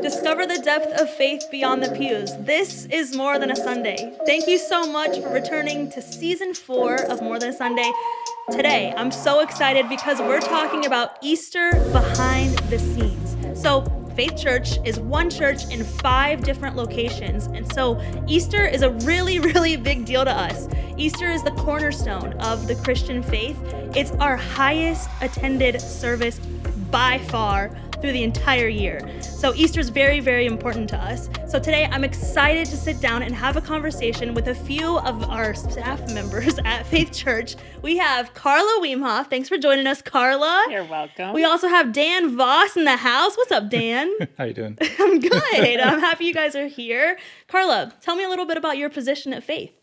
Discover the depth of faith beyond the pews. This is More Than a Sunday. Thank you so much for returning to season 4 of More Than a Sunday. Today, I'm so excited because we're talking about Easter behind the scenes. So, Faith Church is one church in 5 different locations. And so Easter is a really, really big deal to us. Easter is the cornerstone of the Christian faith. It's our highest attended service by far through the entire year. So Easter is very, very important to us. So today I'm excited to sit down and have a conversation with a few of our staff members at Faith Church. We have Karla Weemhoff. Thanks for joining us, Karla. You're welcome. We also have Dan Vos in the house. What's up, Dan? How you doing? I'm good. I'm happy you guys are here. Karla, tell me a little bit about your position at Faith.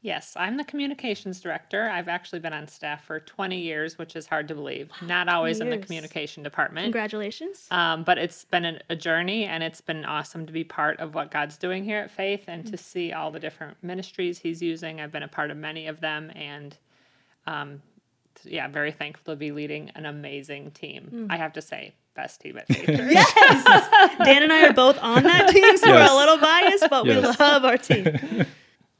Yes, I'm the communications director. I've actually been on staff for 20 years, which is hard to believe. Not always in the communication department. Congratulations. But it's been a journey, and it's been awesome to be part of what God's doing here at Faith and to see all the different ministries he's using. I've been a part of many of them, and very thankful to be leading an amazing team. I have to say, best team at Faith Church. Yes! Dan and I are both on that team, so we're a little biased, but we love our team.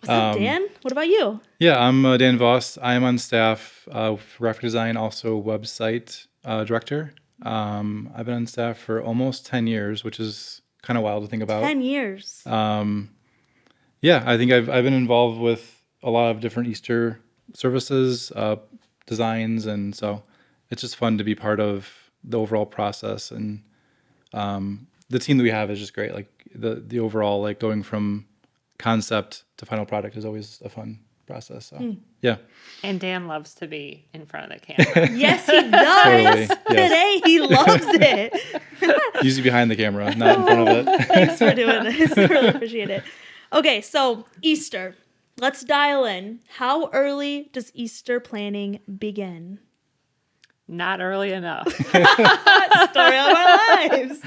What's up, Dan? What about you? Yeah, I'm Dan Vos. I'm on staff for graphic design, also website director. I've been on staff for almost 10 years, which is kind of wild to think about. 10 years. Yeah, I think I've been involved with a lot of different Easter services, designs, and so it's just fun to be part of the overall process. And the team that we have is just great. Like the overall, like going from concept to final product is always a fun process. So yeah. And Dan loves to be in front of the camera. Yes, he does. Totally, yes. Today he loves it. Usually behind the camera, not in front of it. Thanks for doing this. I really appreciate it. Okay, so Easter. Let's dial in. How early does Easter planning begin? Not early enough. Story of our lives.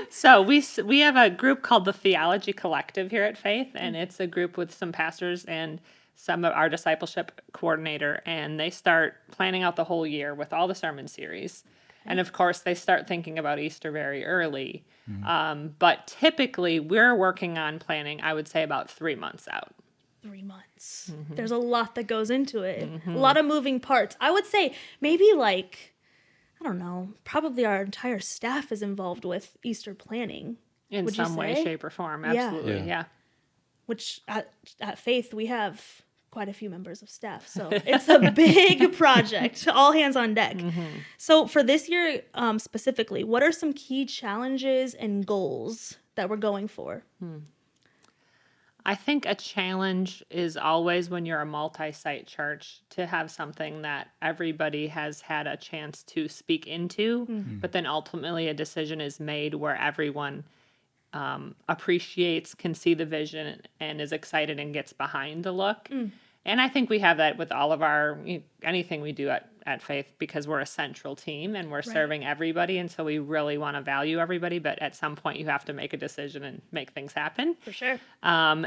So we have a group called the Theology Collective here at Faith, and it's a group with some pastors and some of our discipleship coordinator, and they start planning out the whole year with all the sermon series. Okay. And of course, they start thinking about Easter very early. But typically, we're working on planning, I would say, about 3 months out. 3 months. There's a lot that goes into it. A lot of moving parts. I would say maybe I don't know, probably our entire staff is involved with Easter planning. In some way, shape, or form. Absolutely, yeah. Which at Faith, we have quite a few members of staff. So it's a big project, all hands on deck. So for this year specifically, what are some key challenges and goals that we're going for? I think a challenge is always when you're a multi-site church to have something that everybody has had a chance to speak into, but then ultimately a decision is made where everyone appreciates, can see the vision, and is excited and gets behind the look. And I think we have that with all of anything we do at Faith, because we're a central team and we're serving everybody. And so we really want to value everybody. But at some point, you have to make a decision and make things happen. For sure.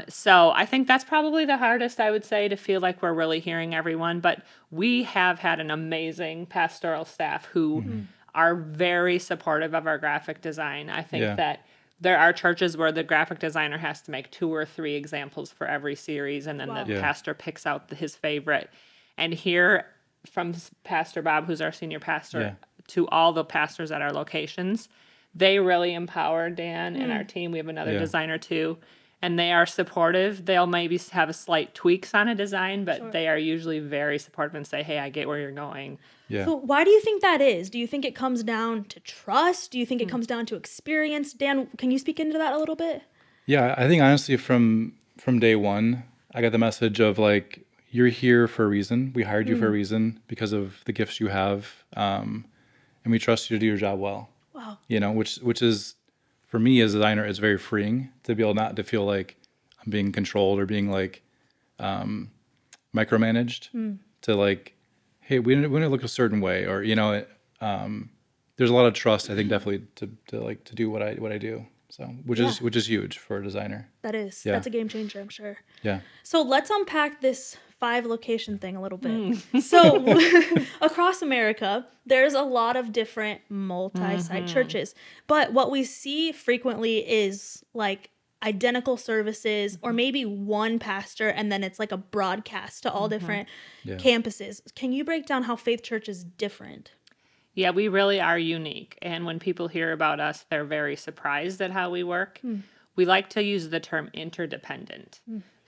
So I think that's probably the hardest, I would say, to feel like we're really hearing everyone. But we have had an amazing pastoral staff who are very supportive of our graphic design. I think that there are churches where the graphic designer has to make 2 or 3 examples for every series, and then the pastor picks out his favorite. And here, from Pastor Bob, who's our senior pastor, to all the pastors at our locations, they really empower Dan and our team. We have another designer too, and they are supportive. They'll maybe have slight tweaks on a design, but they are usually very supportive and say, hey, I get where you're going. Yeah. So why do you think that is? Do you think it comes down to trust? Do you think it comes down to experience? Dan, can you speak into that a little bit? Yeah, I think honestly from day one, I got the message of like, you're here for a reason. We hired you for a reason because of the gifts you have, and we trust you to do your job well. Wow. You know, which is, for me as a designer, it's very freeing to be able not to feel like I'm being controlled or being like micromanaged. To like, hey, we didn't look a certain way, or there's a lot of trust. I think definitely to do what I do. So which is huge for a designer. That is. Yeah. That's a game changer, I'm sure. Yeah. So let's unpack this 5 location thing a little bit. So across America, there's a lot of different multi-site churches. But what we see frequently is like identical services or maybe one pastor and then it's like a broadcast to all different campuses. Can you break down how Faith Church is different? Yeah, we really are unique. And when people hear about us, they're very surprised at how we work. We like to use the term interdependent.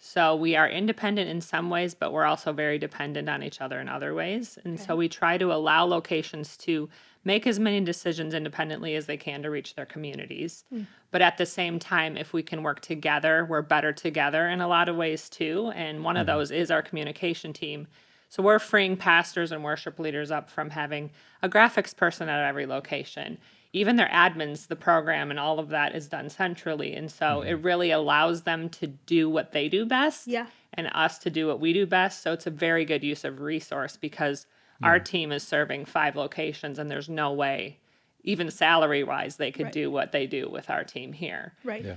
So we are independent in some ways, but we're also very dependent on each other in other ways. And so we try to allow locations to make as many decisions independently as they can to reach their communities. But at the same time, if we can work together, we're better together in a lot of ways too. And one of those is our communication team. So we're freeing pastors and worship leaders up from having a graphics person at every location. Even their admins, the program, and all of that is done centrally. And so it really allows them to do what they do best and us to do what we do best. So it's a very good use of resource because our team is serving 5 locations and there's no way, even salary-wise, they could do what they do with our team here. Right. Yeah.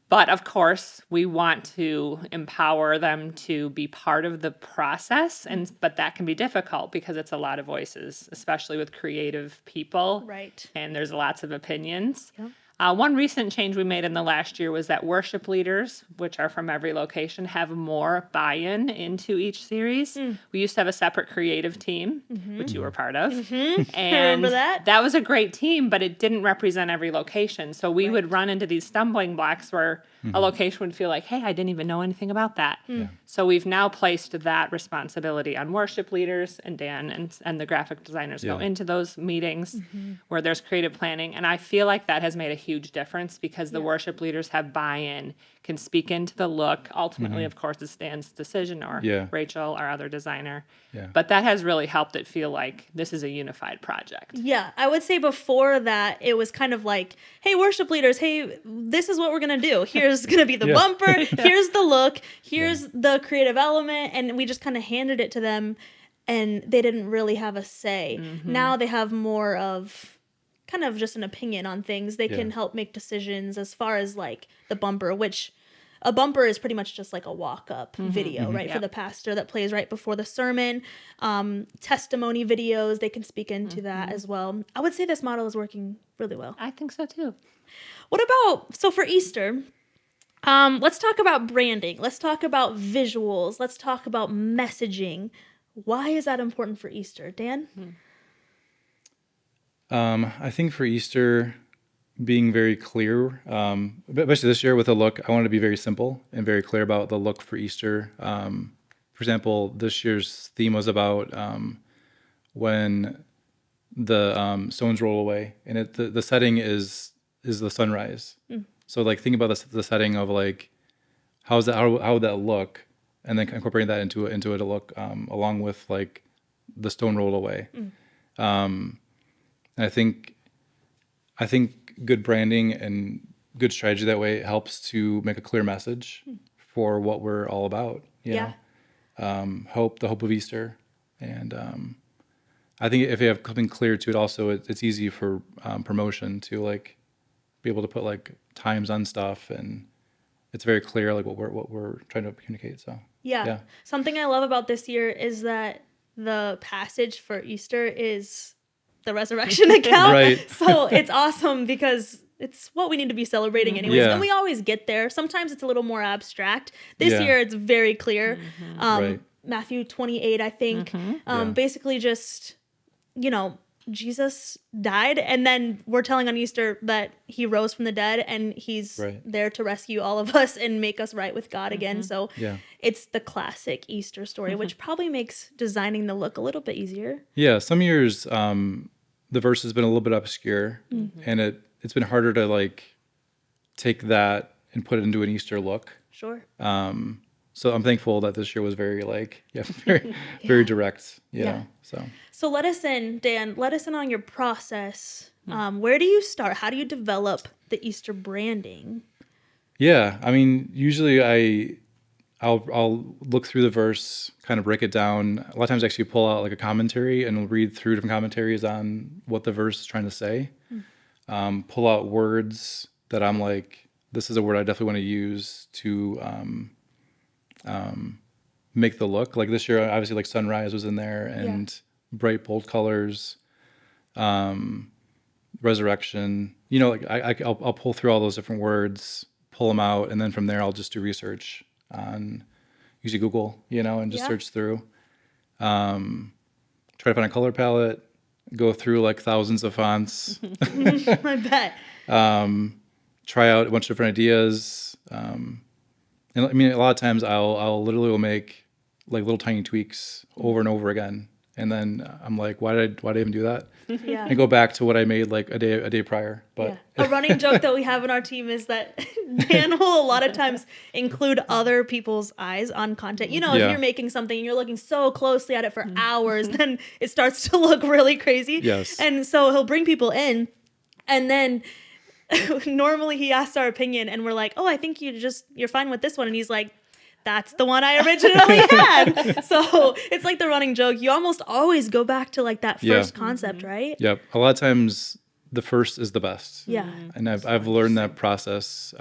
But of course, we want to empower them to be part of the process, but that can be difficult because it's a lot of voices, especially with creative people. Right. And there's lots of opinions. Yep. One recent change we made in the last year was that worship leaders, which are from every location, have more buy-in into each series. We used to have a separate creative team, which you were part of. And Remember that? was a great team, but it didn't represent every location. So we would run into these stumbling blocks where a location would feel like, hey, I didn't even know anything about that. So we've now placed that responsibility on worship leaders, and Dan and the graphic designers go into those meetings where there's creative planning. And I feel like that has made a huge difference because the worship leaders have buy-in, can speak into the look. Ultimately, of course, it's Dan's decision or Rachel, our other designer. But that has really helped it feel like this is a unified project. Yeah, I would say before that, it was kind of like, hey, worship leaders, hey, this is what we're going to do. Here's going to be the bumper. Here's the look. Here's the creative element. And we just kind of handed it to them and they didn't really have a say. Now they have more of kind of just an opinion on things. They can help make decisions as far as like the bumper, which a bumper is pretty much just like a walk-up video, right, for the pastor that plays right before the sermon. Testimony videos, they can speak into that as well. I would say this model is working really well. I think so too. What about, so for Easter, let's talk about branding. Let's talk about visuals. Let's talk about messaging. Why is that important for Easter? Dan? I think for Easter, being very clear, especially this year with the look, I wanted to be very simple and very clear about the look for Easter. For example, this year's theme was about when the stones roll away, and the setting is the sunrise. So like think about the setting of like how would that look, and then incorporating that into it to look along with like the stone rolled away. And I think good branding and good strategy that way helps to make a clear message for what we're all about. You know? Hope, the hope of Easter. And I think if you have something clear to it also, it's easy for promotion to like be able to put like times on stuff, and it's very clear like what we're trying to communicate. So yeah. Something I love about this year is that the passage for Easter is the resurrection account. Right. So it's awesome because it's what we need to be celebrating anyways. Yeah. And we always get there. Sometimes it's a little more abstract. This year it's very clear. Right. Matthew 28, I think. Basically just, Jesus died, and then we're telling on Easter that he rose from the dead, and he's there to rescue all of us and make us right with God again. So it's the classic Easter story, which probably makes designing the look a little bit easier. Yeah, some years the verse has been a little bit obscure, and it's been harder to like take that and put it into an Easter look. Sure. So I'm thankful that this year was very very direct, you know. So let us in, Dan, on your process. Where do you start? How do you develop the Easter branding? Yeah, I mean, usually I'll look through the verse, kind of break it down. A lot of times I actually pull out like a commentary and read through different commentaries on what the verse is trying to say. Pull out words that I'm like, this is a word I definitely want to use to make the look. Like this year, obviously, like sunrise was in there, and bright, bold colors, resurrection. You know, like I'll pull through all those different words, pull them out, and then from there, I'll just do research on usually Google, you know, and just search through. Try to find a color palette, go through like thousands of fonts. I bet. Try out a bunch of different ideas. And I mean, a lot of times I'll literally will make like little tiny tweaks over and over again. And then I'm like, why did I even do that? Yeah. And go back to what I made like a day prior. But a running joke that we have in our team is that Dan will a lot of times include other people's eyes on content. You know, if you're making something and you're looking so closely at it for hours, then it starts to look really crazy. Yes. And so he'll bring people in, and then normally he asks our opinion, and we're like, oh, I think you're fine with this one. And he's like, that's the one I originally had. So it's like the running joke. You almost always go back to like that first concept, right? Yep. A lot of times the first is the best. Yeah. And I've learned that process.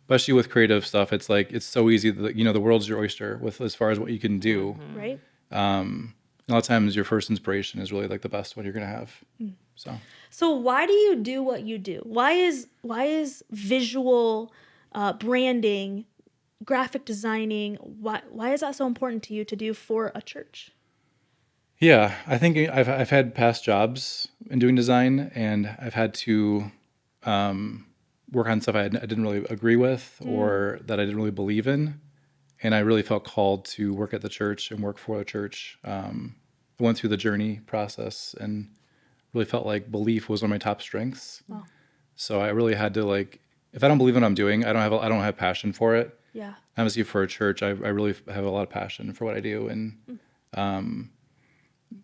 Especially with creative stuff, it's like, it's so easy that, you know, the world's your oyster with as far as what you can do. Right. A lot of times your first inspiration is really like the best one you're going to have. So why do you do what you do? Why is visual branding, graphic designing, why is that so important to you to do for a church? Yeah, I think I've had past jobs in doing design, and I've had to work on stuff I didn't really agree with or that I didn't really believe in, and I really felt called to work at the church and work for the church. I went through the journey process and really felt like belief was one of my top strengths. Wow. So I really had to, like, if I don't believe in what I'm doing, I don't have passion for it. Yeah. Obviously, for a church, I really have a lot of passion for what I do, and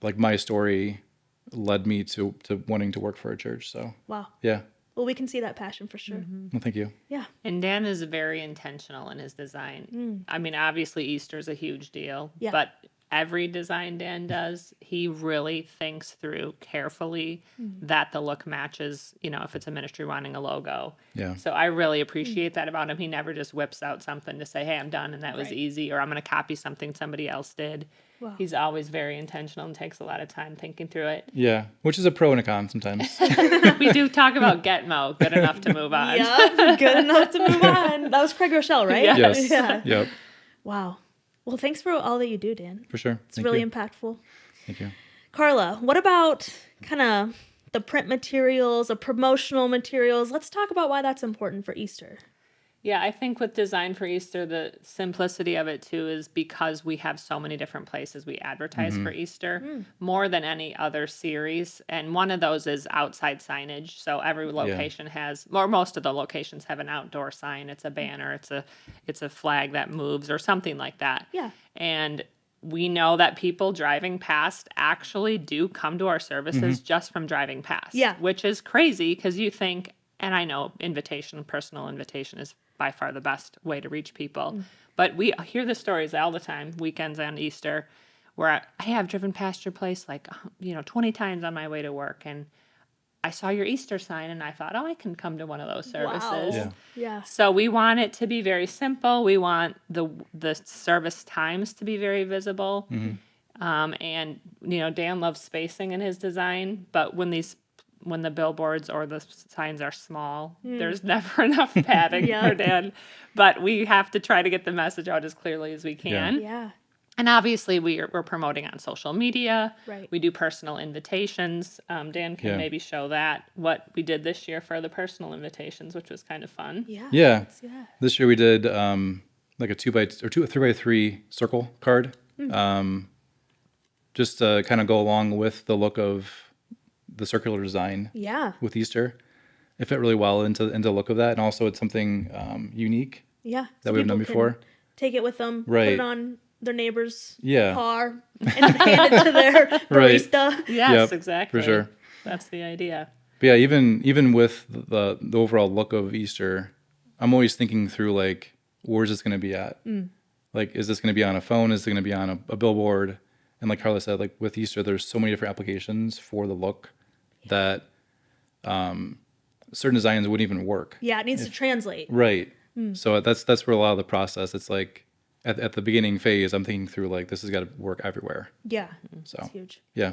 like my story led me to wanting to work for a church. So Wow. yeah. Well, we can see that passion for sure. Well, thank you. Yeah. And Dan is very intentional in his design. I mean, obviously Easter is a huge deal, but every design Dan does, he really thinks through carefully that the look matches, you know, if it's a ministry wanting a logo. Yeah. So I really appreciate that about him. He never just whips out something to say, hey, I'm done and that was easy, or I'm going to copy something somebody else did. Wow. He's always very intentional and takes a lot of time thinking through it. Yeah, which is a pro and a con sometimes. We do talk about Getmo, good enough to move on. Yeah, good enough to move on. That was Craig Rochelle, right? Yeah. Yes. Yeah. Yep. Wow. Well, thanks for all that you do, Dan. For sure. It's really impactful. Thank you. Karla, what about kind of the print materials, the promotional materials? Let's talk about why that's important for Easter. Yeah, I think with Design for Easter, the simplicity of it too is because we have so many different places we advertise for Easter, more than any other series. And one of those is outside signage. So every location has, or most of the locations have an outdoor sign. It's a banner, it's a flag that moves or something like that. Yeah. And we know that people driving past actually do come to our services just from driving past. Yeah. Which is crazy because you think, and I know personal invitation is by far the best way to reach people. But we hear the stories all the time, weekends and Easter, where I've driven past your place 20 times on my way to work, and I saw your Easter sign, and I thought, oh, I can come to one of those services. Wow. Yeah. So we want it to be very simple. We want the service times to be very visible. And, Dan loves spacing in his design, but when the billboards or the signs are small, there's never enough padding for Dan. But we have to try to get the message out as clearly as we can. Yeah. And obviously, we're promoting on social media. Right. We do personal invitations. Dan can maybe show that, what we did this year for the personal invitations, which was kind of fun. Yeah. Yeah. Let's see that. This year we did like a 3x3 circle card, just to kind of go along with the look of the circular design. Yeah. With Easter. It fit really well into the look of that, and also it's something unique Yeah. that we haven't done before. Take it with them. Right. Put it on their neighbor's Yeah. car and hand it to their barista. Yes, Yep, exactly. for sure. That's the idea. But yeah, even with the overall look of Easter, I'm always thinking through, like, where's this going to be at? Like, is this going to be on a phone? Is it going to be on a billboard? And like Karla said, like with Easter, there's so many different applications for the look that certain designs wouldn't even work. Yeah, it needs to translate. Right. So that's where a lot of the process, it's like, at the beginning phase, I'm thinking through like, this has got to work everywhere. Yeah. So It's huge. yeah.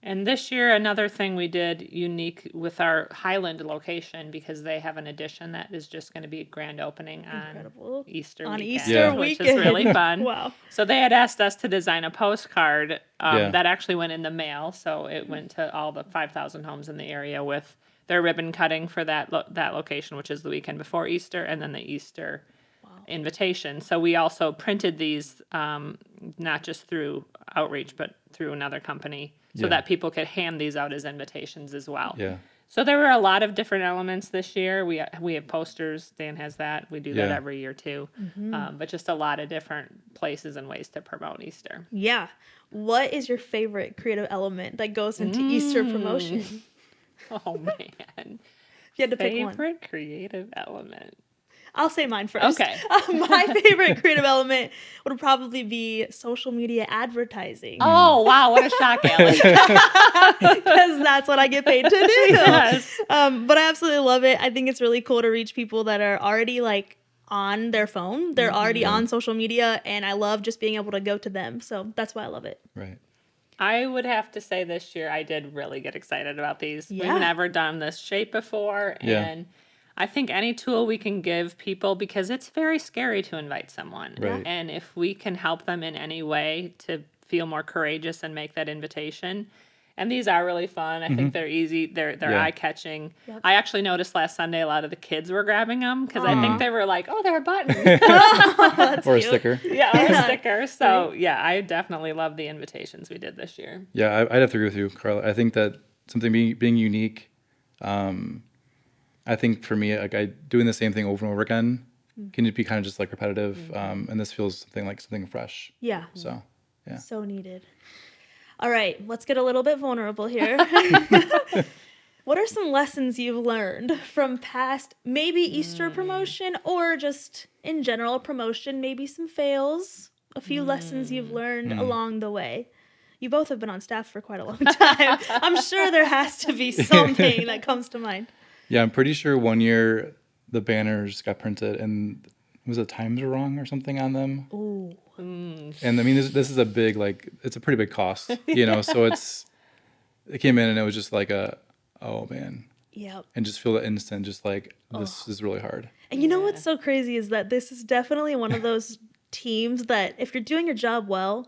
And this year, another thing we did unique with our Highland location, because they have an addition that is just going to be a grand opening Incredible. on Easter On weekend, Easter which weekend. is really fun. Wow. So they had asked us to design a postcard Yeah. that actually went in the mail. So it went to all the 5,000 homes in the area with their ribbon cutting for that location, which is the weekend before Easter, and then the Easter invitation. So we also printed these not just through outreach, but through another company, so that people could hand these out as invitations as well. Yeah. So there were a lot of different elements this year. We have posters. Dan has that. We do that every year too. But just a lot of different places and ways to promote Easter. Yeah. What is your favorite creative element that goes into Easter promotion? Oh man. If you had to pick one. Favorite creative element. I'll say mine first. Okay. My favorite creative element would probably be social media advertising. Oh, wow. What a shock, Allie. Because that's what I get paid to do. Yes. But I absolutely love it. I think it's really cool to reach people that are already like on their phone. They're already on social media, and I love just being able to go to them. So that's why I love it. Right. I would have to say this year I did really get excited about these. Yeah. We've never done this shape before. Yeah. And I think any tool we can give people, because it's very scary to invite someone. Right. And if we can help them in any way to feel more courageous and make that invitation. And these are really fun. I think they're easy. They're Yeah. eye-catching. Yep. I actually noticed last Sunday a lot of the kids were grabbing them because I think they were like, oh, they're a button. That's Or a cute. sticker. Yeah, or a sticker. So, yeah, I definitely love the invitations we did this year. Yeah, I'd have to agree with you, Karla. I think that something being unique, I think for me, like doing the same thing over and over again can be kind of just like repetitive. And this feels something fresh. Yeah. So, yeah. So needed. All right, let's get a little bit vulnerable here. What are some lessons you've learned from past, maybe Easter promotion or just in general promotion, maybe some fails, a few lessons you've learned along the way? You both have been on staff for quite a long time. I'm sure there has to be something that comes to mind. Yeah, I'm pretty sure one year the banners got printed and was the times were wrong or something on them. Ooh. And I mean, this is a big, it's a pretty big cost, so it came in and it was just like oh man. Yep. And just feel the instant, just like, this is really hard. And you know what's so crazy is that this is definitely one of those teams that if you're doing your job well,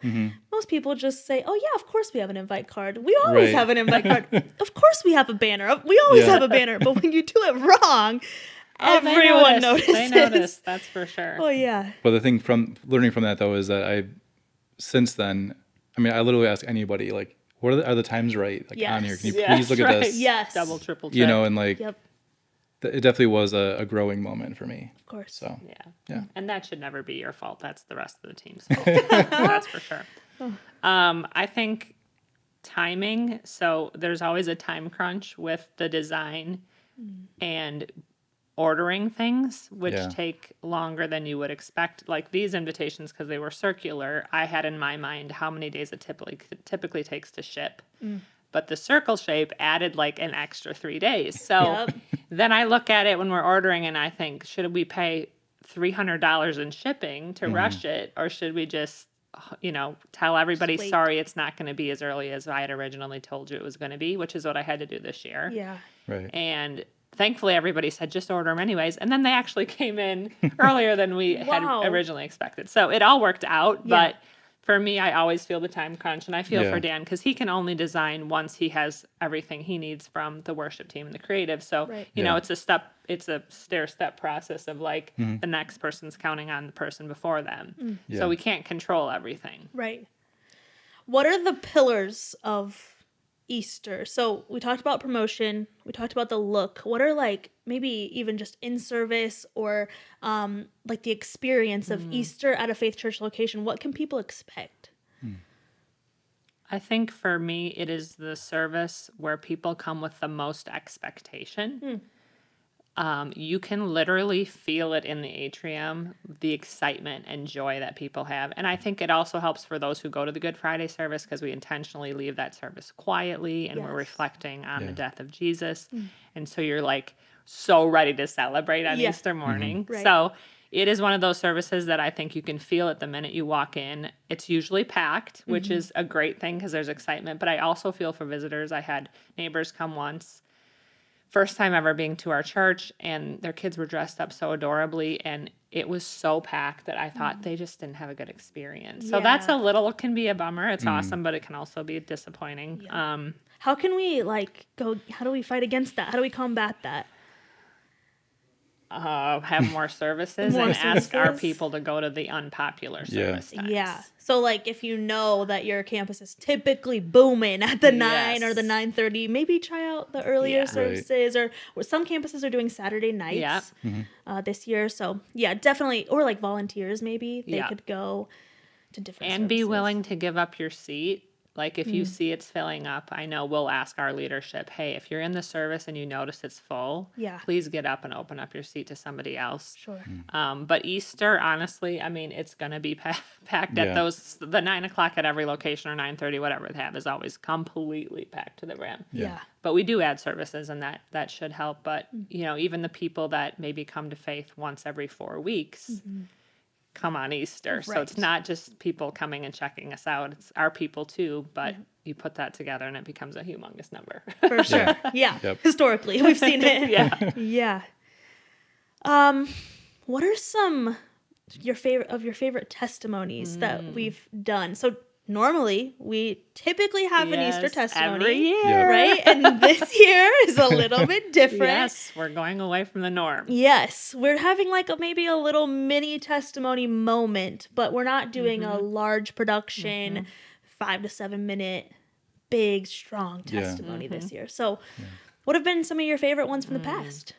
most people just say, oh yeah, of course we have an invite card. We always Right. have an invite card. Of course we have a banner. We always Yeah. have a banner. But when you do it wrong, Oh, they everyone noticed. notices. They noticed, that's for sure. Oh yeah. But the thing from learning from that though is that since then, I mean, I literally ask anybody, like, what are the times right? Like on here, Yes. can you Yes, please look right. at this? Yes. Double, triple check. And like, Yep. it definitely was a growing moment for me. Of course. So, Yeah. Yeah. And that should never be your fault. That's the rest of the team's fault. That's for sure. I think timing. So there's always a time crunch with the design and ordering things, which Yeah. take longer than you would expect. Like these invitations, because they were circular, I had in my mind how many days it typically takes to ship. But the circle shape added like an extra 3 days. So Yep. then I look at it when we're ordering and I think, should we pay $300 in shipping to rush it? Or should we just, tell everybody, Just wait. sorry, it's not going to be as early as I had originally told you it was going to be, which is what I had to do this year. Yeah. right. And thankfully everybody said, just order them anyways. And then they actually came in earlier than we Wow. had originally expected. So it all worked out. Yeah. But for me, I always feel the time crunch, and I feel Yeah. for Dan because he can only design once he has everything he needs from the worship team and the creative. So, Right. Yeah. it's a stair-step process of like the next person's counting on the person before them. Yeah. So we can't control everything. Right. What are the pillars of Easter? So we talked about promotion. We talked about the look. What are like maybe even just in service or like the experience of Easter at a Faith Church location? What can people expect? I think for me, it is the service where people come with the most expectation. You can literally feel it in the atrium, the excitement and joy that people have. And I think it also helps for those who go to the Good Friday service because we intentionally leave that service quietly and we're Yes. reflecting on the Yeah. death of Jesus. And so you're like so ready to celebrate on Yeah. Easter morning. Right. So it is one of those services that I think you can feel it the minute you walk in. It's usually packed, which is a great thing because there's excitement. But I also feel for visitors. I had neighbors come once, first time ever being to our church, and their kids were dressed up so adorably, and it was so packed that I thought they just didn't have a good experience. So that's can be a bummer. It's awesome, but it can also be disappointing. Yeah. How can we how do we fight against that? How do we combat that? Have more services and ask our people to go to the unpopular service times. Yeah. So if you know that your campus is typically booming at the 9 or the 9:30, maybe try out the earlier services or some campuses are doing Saturday nights this year. So definitely, or volunteers, maybe they could go to different and services. be willing to give up your seat. If you see it's filling up, I know we'll ask our leadership, hey, if you're in the service and you notice it's full, please get up and open up your seat to somebody else. Sure. But Easter, honestly, it's going to be packed at the 9 o'clock at every location or 9:30, whatever they have, is always completely packed to the brim. Yeah. But we do add services, and that should help. But, even the people that maybe come to faith once every 4 weeks, come on Easter. Right. So it's not just people coming and checking us out. It's our people too, but you put that together and it becomes a humongous number. For sure. Yeah. Yep. Historically, we've seen it. Yeah. What are some your favorite testimonies that we've done? So normally, we typically have an Easter testimony every year, right? And this year is a little bit different. Yes, we're going away from the norm. Yes, we're having maybe a little mini testimony moment, but we're not doing a large production, 5 to 7 minute, big, strong testimony this year. So what have been some of your favorite ones from the past?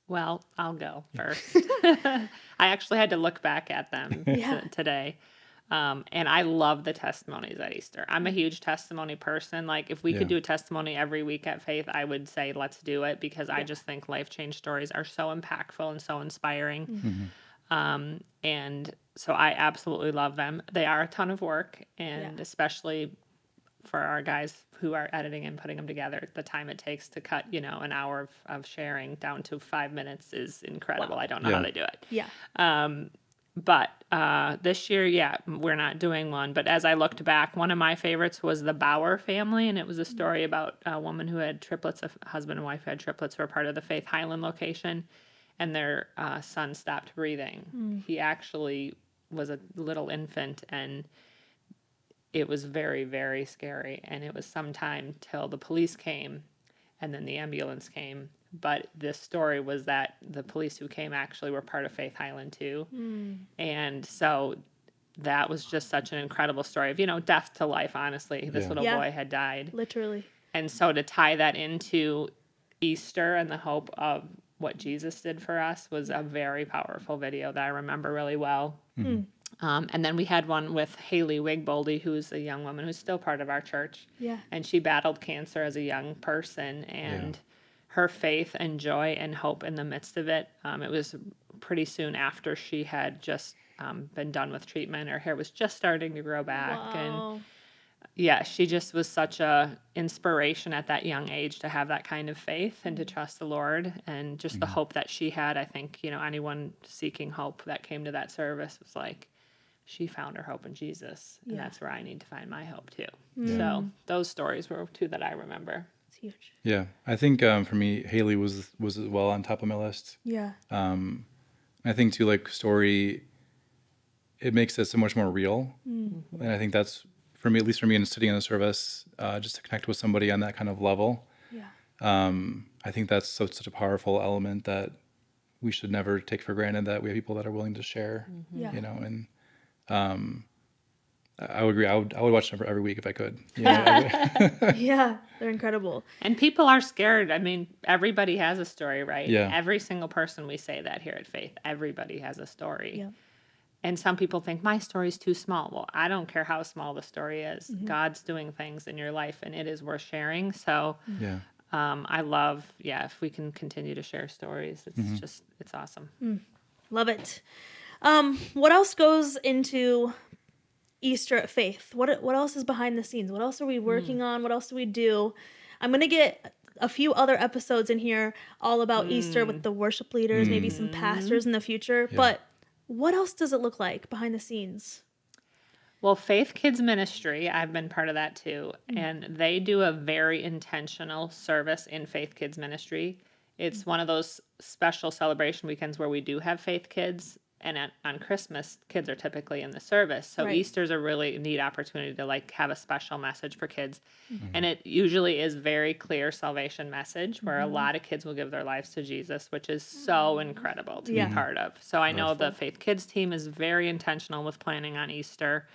Well, I'll go first. I actually had to look back at them today. And I love the testimonies at Easter. I'm a huge testimony person. If we could do a testimony every week at Faith, I would say let's do it because I just think life change stories are so impactful and so inspiring. And so I absolutely love them. They are a ton of work, and especially for our guys who are editing and putting them together, the time it takes to cut, an hour of sharing down to 5 minutes is incredible. Wow. I don't know how they do it. Yeah. But this year, we're not doing one. But as I looked back, one of my favorites was the Bauer family, and it was a story about a woman who had triplets, a husband and wife who had triplets who were part of the Faith Highland location, and their son stopped breathing. He actually was a little infant, and it was very, very scary. And it was some time till the police came, and then the ambulance came. But this story was that the police who came actually were part of Faith Highland too. And so that was just such an incredible story of, death to life, honestly. This little boy had died. Literally. And so to tie that into Easter and the hope of what Jesus did for us was a very powerful video that I remember really well. And then we had one with Haley Wigboldy, who's a young woman who's still part of our church. Yeah. And she battled cancer as a young person, and her faith and joy and hope in the midst of it. It was pretty soon after she had just been done with treatment. Her hair was just starting to grow back. Wow. And she just was such a inspiration at that young age to have that kind of faith and to trust the Lord, and just the hope that she had. I think, anyone seeking hope that came to that service was she found her hope in Jesus, and that's where I need to find my hope too. So those stories were two that I remember. Huge. Yeah, I think for me, Haley was as well on top of my list. Yeah. I think too, story, it makes it so much more real, and I think that's for me, at least for me, in sitting in a service, just to connect with somebody on that kind of level. Yeah. I think that's such a powerful element that we should never take for granted, that we have people that are willing to share. And I would agree. I would watch them every week if I could. Yeah, they're incredible. And people are scared. Everybody has a story, right? Yeah. Every single person, we say that here at Faith. Everybody has a story. Yeah. And some people think my story's too small. Well, I don't care how small the story is. God's doing things in your life, and it is worth sharing. So I love, if we can continue to share stories, it's it's awesome. Love it. What else goes into Easter at Faith? What else is behind the scenes? What else are we working on? What else do we do? I'm going to get a few other episodes in here all about Easter with the worship leaders, maybe some pastors in the future. Yeah. But what else does it look like behind the scenes? Well, Faith Kids Ministry, I've been part of that too, and they do a very intentional service in Faith Kids Ministry. It's one of those special celebration weekends where we do have Faith Kids, and on Christmas, kids are typically in the service. So Right. Easter's a really neat opportunity to like have a special message for kids. And it usually is very clear salvation message where a lot of kids will give their lives to Jesus, which is so incredible to Yeah. be part of. So I know the Faith Kids team is very intentional with planning on Easter.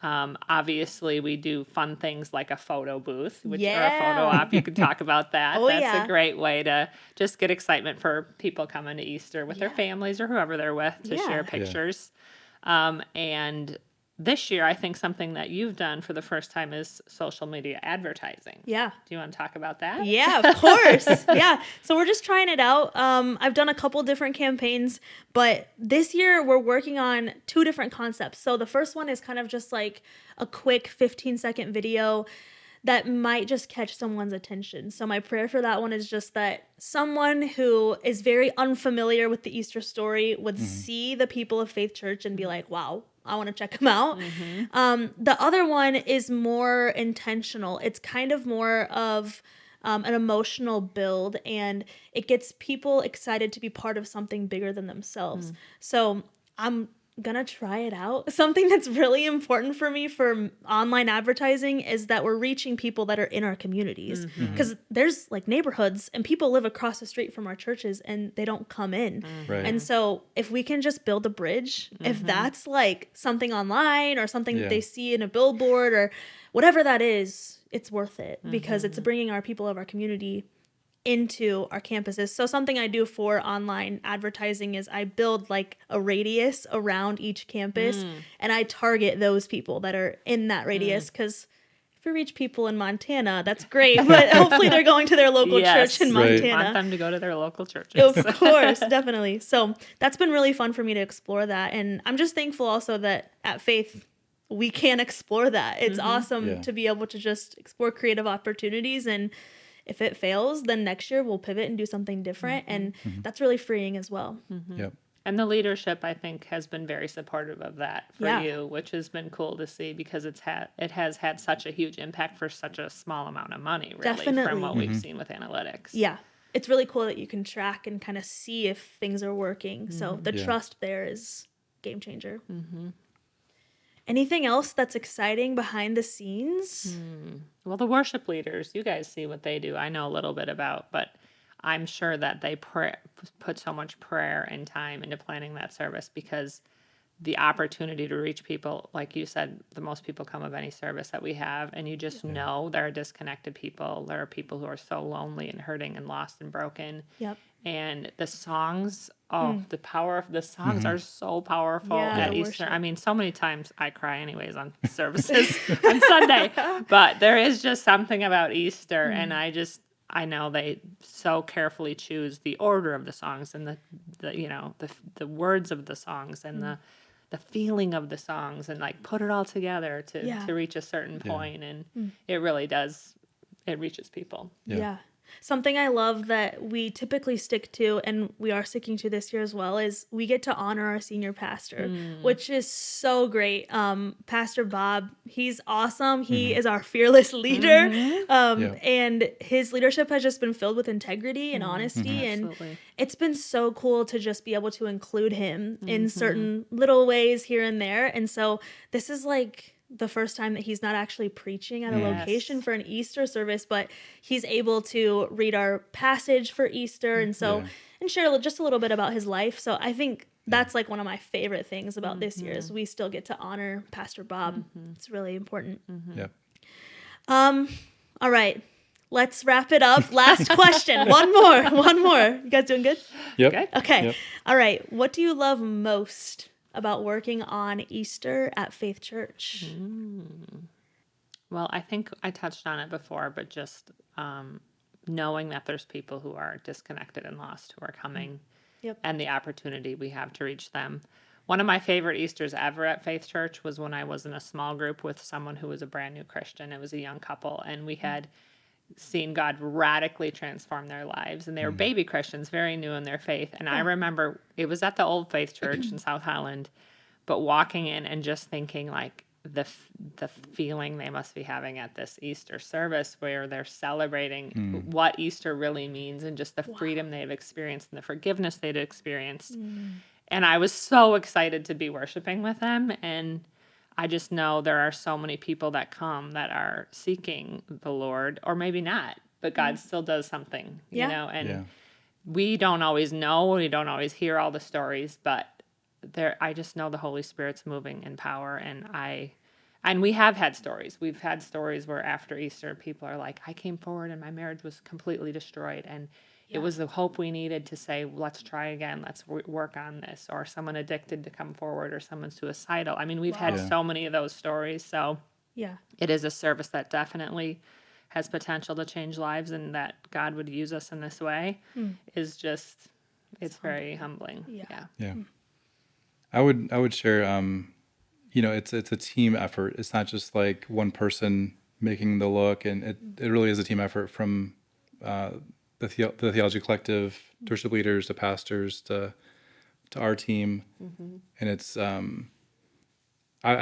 Obviously, we do fun things like a photo booth, or a photo op. You could talk about that. Oh, That's yeah. a great way to just get excitement for people coming to Easter with their families or whoever they're with to Yeah. share Yeah. pictures. And this year, I think something that you've done for the first time is social media advertising. Yeah. Do you want to talk about that? Yeah, of course. Yeah. So we're just trying it out. I've done a couple different campaigns, but this year we're working on 2 different concepts. So the first one is kind of just like a quick 15-second video that might just catch someone's attention. So my prayer for that one is just that someone who is very unfamiliar with the Easter story would see the people of Faith Church and be like, wow, I want to check them out. The other one is more intentional. It's kind of more of an emotional build, and it gets people excited to be part of something bigger than themselves. So I'm gonna try it out. Something that's really important for me for online advertising is that we're reaching people that are in our communities, because there's like neighborhoods and people live across the street from our churches and they don't come in. Right. And so if we can just build a bridge, if that's like something online or something that they see in a billboard or whatever that is, it's worth it because it's bringing our people of our community into our campuses. So something I do for online advertising is I build like a radius around each campus and I target those people that are in that radius, because if we reach people in Montana, that's great, but hopefully they're going to their local church in Right. Want Montana. them to go to their local churches. Of course, definitely. So that's been really fun for me to explore that. And I'm just thankful also that at Faith, we can explore that. It's awesome to be able to just explore creative opportunities, and if it fails, then next year we'll pivot and do something different. And that's really freeing as well. Yep. And the leadership, I think, has been very supportive of that for Yeah. you, which has been cool to see because it has had such a huge impact for such a small amount of money, really, Definitely. from what we've seen with analytics. Yeah. It's really cool that you can track and kind of see if things are working. So the Yeah. trust there is game changer. Anything else that's exciting behind the scenes? Well, the worship leaders, you guys see what they do. I know a little bit about, but I'm sure that they put so much prayer and time into planning that service, because the opportunity to reach people, like you said, the most people come of any service that we have, and you just know there are disconnected people. There are people who are so lonely and hurting and lost and broken. Yep. And the songs, the power of the songs are so powerful Yeah, at the Easter. worship. I mean, so many times I cry anyways on services on Sunday, but there is just something about Easter, and I know they so carefully choose the order of the songs and the words of the songs and the feeling of the songs, and like put it all together to reach a certain point, and it really does. It reaches people. Yeah. Something I love that we typically stick to, and we are sticking to this year as well, is we get to honor our senior pastor, which is so great. Pastor Bob, he's awesome. He is our fearless leader. And his leadership has just been filled with integrity and honesty. And Absolutely. it's been so cool to just be able to include him in certain little ways here and there. And so this is like the first time that he's not actually preaching at a location for an Easter service, but he's able to read our passage for Easter and share just a little bit about his life. So I think that's like one of my favorite things about this year is we still get to honor Pastor Bob. It's really important. Yep. All right, let's wrap it up. Last question. One more. You guys doing good? Yep. Okay. Yep. All right. What do you love most about working on Easter at Faith Church? Well, I think I touched on it before, but just knowing that there's people who are disconnected and lost who are coming, and the opportunity we have to reach them. One of my favorite Easters ever at Faith Church was when I was in a small group with someone who was a brand new Christian. It was a young couple, and we had seen God radically transform their lives. And they were baby Christians, very new in their faith. And I remember it was at the Old Faith Church in South Holland, but walking in and just thinking like the feeling they must be having at this Easter service where they're celebrating what Easter really means and just the freedom they've experienced and the forgiveness they'd experienced. And I was so excited to be worshiping with them. And I just know there are so many people that come that are seeking the Lord, or maybe not, but God still does something, you know, and we don't always know, we don't always hear all the stories, but I just know the Holy Spirit's moving in power. And we have had stories. We've had stories where after Easter, people are like, I came forward and my marriage was completely destroyed. And it was the hope we needed to say, let's try again. Let's work on this. Or someone addicted to come forward, or someone suicidal. I mean, we've had so many of those stories. So it is a service that definitely has potential to change lives, and that God would use us in this way is just, it's very humbling. Yeah. I would share, you know, it's a team effort. It's not just like one person making the look, and it really is a team effort from the Theology Collective, to worship leaders, to pastors, to our team. And it's, I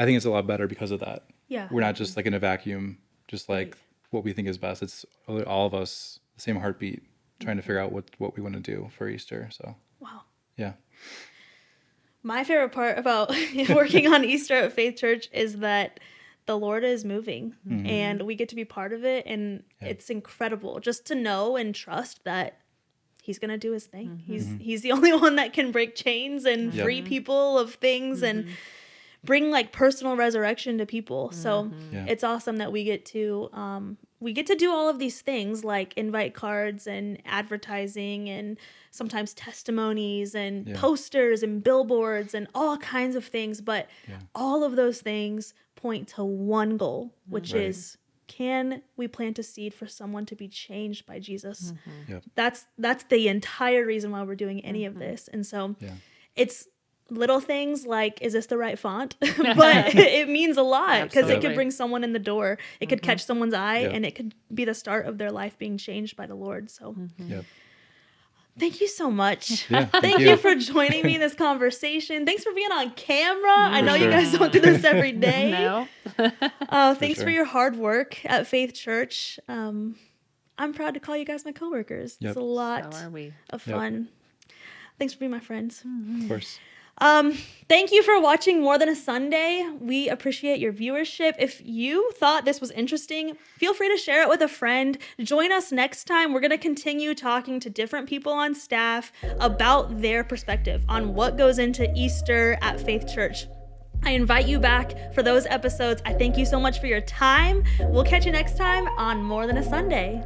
think it's a lot better because of that. Yeah. We're not just like in a vacuum, just like what we think is best. It's all of us, the same heartbeat, trying to figure out what we want to do for Easter. So, yeah. My favorite part about working on Easter at Faith Church is that the Lord is moving and we get to be part of it. And it's incredible just to know and trust that he's going to do his thing. He's the only one that can break chains and free people of things and bring like personal resurrection to people. So it's awesome that we get to do all of these things, like invite cards and advertising and sometimes testimonies and posters and billboards and all kinds of things. But all of those things point to one goal, which is, can we plant a seed for someone to be changed by Jesus? That's the entire reason why we're doing any of this. And so it's little things like, is this the right font? But it means a lot, because it could bring someone in the door. It could catch someone's eye and it could be the start of their life being changed by the Lord. So thank you so much. Thank you for joining me in this conversation. Thanks for being on camera. I know you guys don't do this every day. Thanks for your hard work at Faith Church. I'm proud to call you guys my coworkers. It's a lot of fun. Thanks for being my friends. Of course. Thank you for watching More Than a Sunday. We appreciate your viewership. If you thought this was interesting, feel free to share it with a friend. Join us next time. We're going to continue talking to different people on staff about their perspective on what goes into Easter at Faith Church. I invite you back for those episodes. I thank you so much for your time. We'll catch you next time on More Than a Sunday.